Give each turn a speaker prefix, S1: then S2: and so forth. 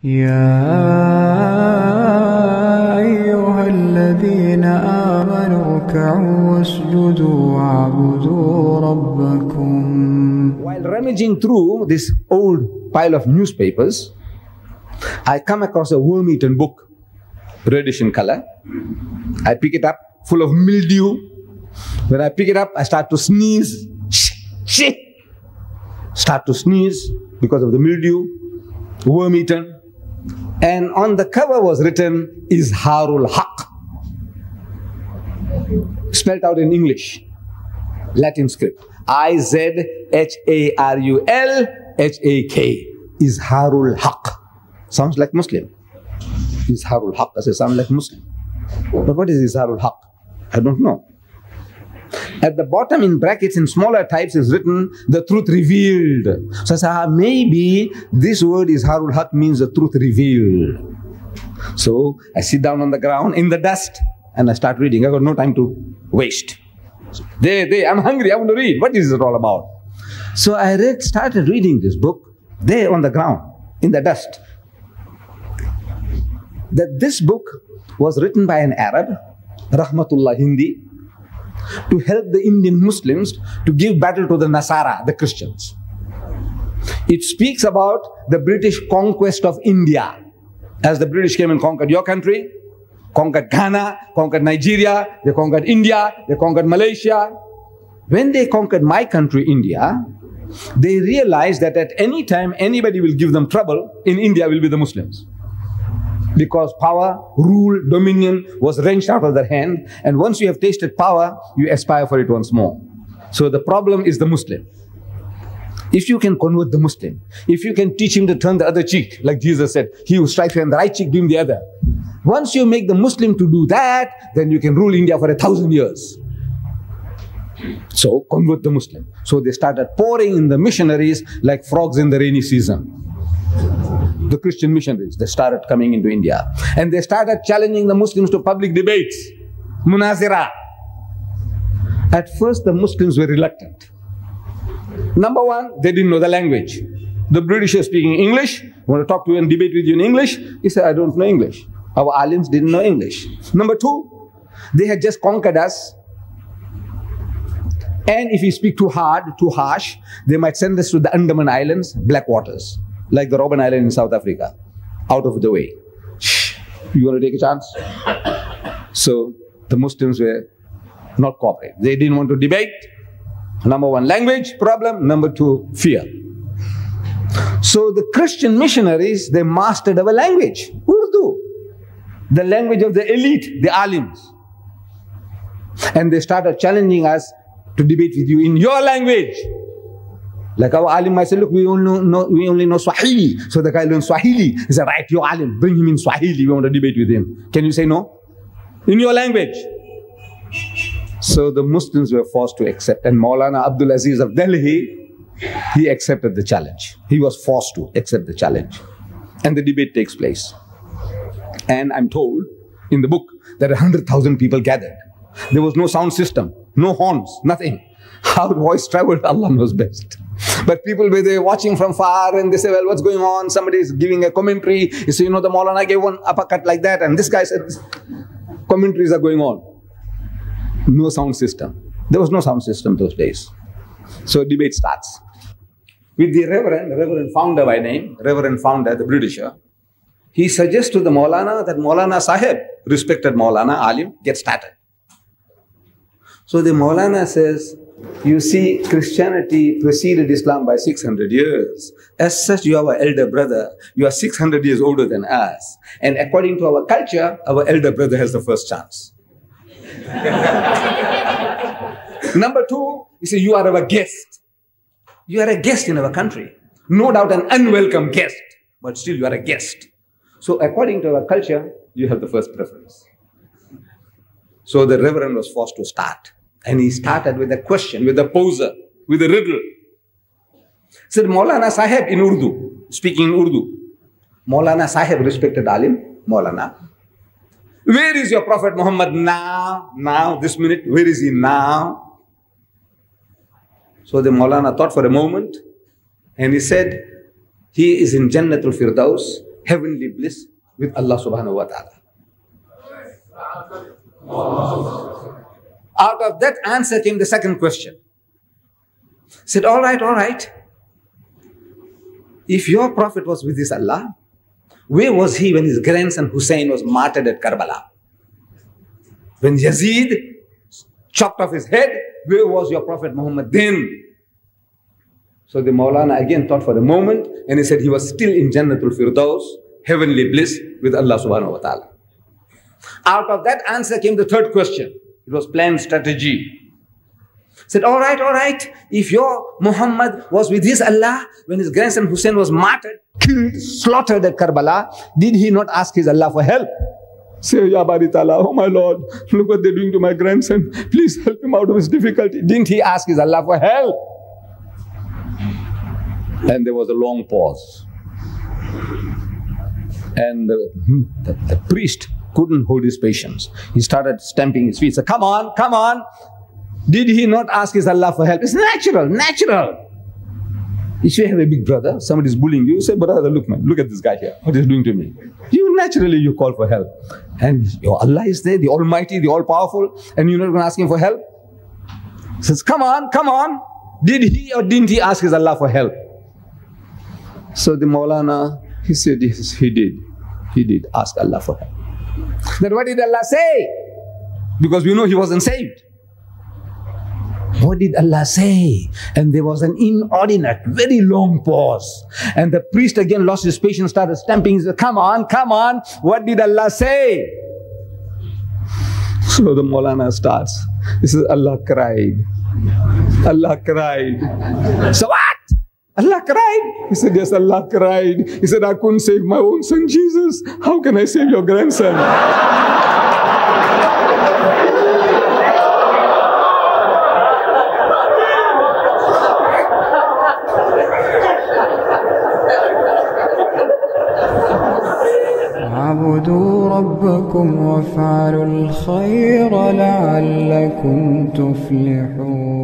S1: يا أيها الذين آمنوا اركعوا واسجدوا واعبدوا ربكم.
S2: While rummaging through this old pile of newspapers, I come across a worm-eaten book, reddish in color. I pick it up, full of mildew. When I pick it up, I start to sneeze. Start to sneeze because of the mildew, worm-eaten. And on the cover was written, izharul Haqq, spelled out in English, Latin script. I-Z-H-A-R-U-L-H-A-K, izharul Haqq. Sounds like Muslim. Izharul Haqq, I say, sounds like Muslim. But what is izharul Haqq? I don't know. At the bottom in brackets in smaller types is written, the truth revealed. So I say, maybe this word izharul Haqq means the truth revealed. So I sit down on the ground in the dust and I start reading. I got no time to waste. I'm hungry, I want to read. What is it all about? So I started reading this book there on the ground, in the dust. That this book was written by an Arab, Rahmatullah Hindi, to help the Indian Muslims to give battle to the Nasara, the Christians. It speaks about the British conquest of India. As the British came and conquered your country, conquered Ghana, conquered Nigeria, they conquered India, they conquered Malaysia. When they conquered my country, India, they realized that at any time anybody will give them trouble, in India will be the Muslims. Because power, rule, dominion was wrenched out of their hand, and once you have tasted power, you aspire for it once more. So the problem is the Muslim. If you can convert the Muslim, if you can teach him to turn the other cheek, like Jesus said, he who strikes you on the right cheek, give him the other. Once you make the Muslim to do that, then you can rule India for 1,000 years. So convert the Muslim. So they started pouring in the missionaries like frogs in the rainy season. The Christian missionaries, they started coming into India. And they started challenging the Muslims to public debates, munazira. At first the Muslims were reluctant. Number one, they didn't know the language. The British are speaking English, want to talk to you and debate with you in English. He said, I don't know English. Our alims didn't know English. Number two, they had just conquered us. And if we speak too hard, too harsh, they might send us to the Andaman Islands, black waters, like the Robben Island in South Africa, out of the way. Shh, you want to take a chance? So the Muslims were not cooperative. They didn't want to debate. Number one, language problem. Number two, fear. So the Christian missionaries, they mastered our language, Urdu, the language of the elite, the alims. And they started challenging us to debate with you in your language. Like our alim might say, look, we only know Swahili. So the guy learns Swahili. He said, right, your alim, bring him in Swahili. We want to debate with him. Can you say no? In your language. So the Muslims were forced to accept. And Maulana Abdul Aziz of Delhi, he accepted the challenge. He was forced to accept the challenge. And the debate takes place. And I'm told in the book that 100,000 people gathered. There was no sound system, no horns, nothing. How the voice traveled, Allah knows best. But people were there watching from far and they say, well, what's going on? Somebody is giving a commentary. You say, you know, the Maulana gave one uppercut like that. And this guy said, commentaries are going on. No sound system. There was no sound system those days. So debate starts. With the Reverend Founder by name, Reverend Founder, the Britisher, he suggests to the Maulana that Maulana Sahib, respected Maulana, Alim, get started. So the Maulana says, you see, Christianity preceded Islam by 600 years. As such, you are our elder brother. You are 600 years older than us. And according to our culture, our elder brother has the first chance. Number two, he says, you are our guest. You are a guest in our country. No doubt an unwelcome guest, but still you are a guest. So according to our culture, you have the first preference. So the Reverend was forced to start. And he started with a question, with a poser, with a riddle. Said, Maulana Sahib in Urdu, speaking in Urdu. Maulana Sahib, respected alim, Maulana. Where is your Prophet Muhammad now? Now, this minute, where is he now? So the Maulana thought for a moment and he said, he is in Jannatul Firdaus heavenly bliss with Allah subhanahu wa ta'ala? Out of that answer came the second question. Said, all right. If your prophet was with his Allah, where was he when his grandson Hussein was martyred at Karbala? When Yazid chopped off his head, where was your prophet Muhammad then? So the Maulana again thought for a moment, and he said he was still in Jannatul Firdaus, heavenly bliss with Allah subhanahu wa ta'ala. Out of that answer came the third question. It was planned strategy. Said, all right. If your Muhammad was with his Allah when his grandson Hussein was martyred, killed, slaughtered at Karbala, did he not ask his Allah for help? Say, Ya Bari Ta'ala, oh my Lord, look what they're doing to my grandson. Please help him out of his difficulty. Didn't he ask his Allah for help? And there was a long pause. And the priest couldn't hold his patience. He started stamping his feet. He said, come on. Did he not ask his Allah for help? It's natural. If you have a big brother, somebody is bullying you, say, brother, look at this guy here. What is he doing to me? You call for help. And your Allah is there, the Almighty, the All-Powerful, and you're not going to ask him for help? He says, come on. Did he or didn't he ask his Allah for help? So the Maulana, he said, yes, he did. He did ask Allah for help. Then what did Allah say? Because we know he wasn't saved. What did Allah say? And there was an inordinate, very long pause. And the priest again lost his patience, started stamping. He said, come on. What did Allah say? So the Maulana starts. He says, Allah cried. So what? Allah cried? He said, yes, Allah cried. He said, I couldn't save my own son Jesus. How can I save your grandson?
S1: اعبدوا ربكم وافعلوا الخير لعلكم تفلحون.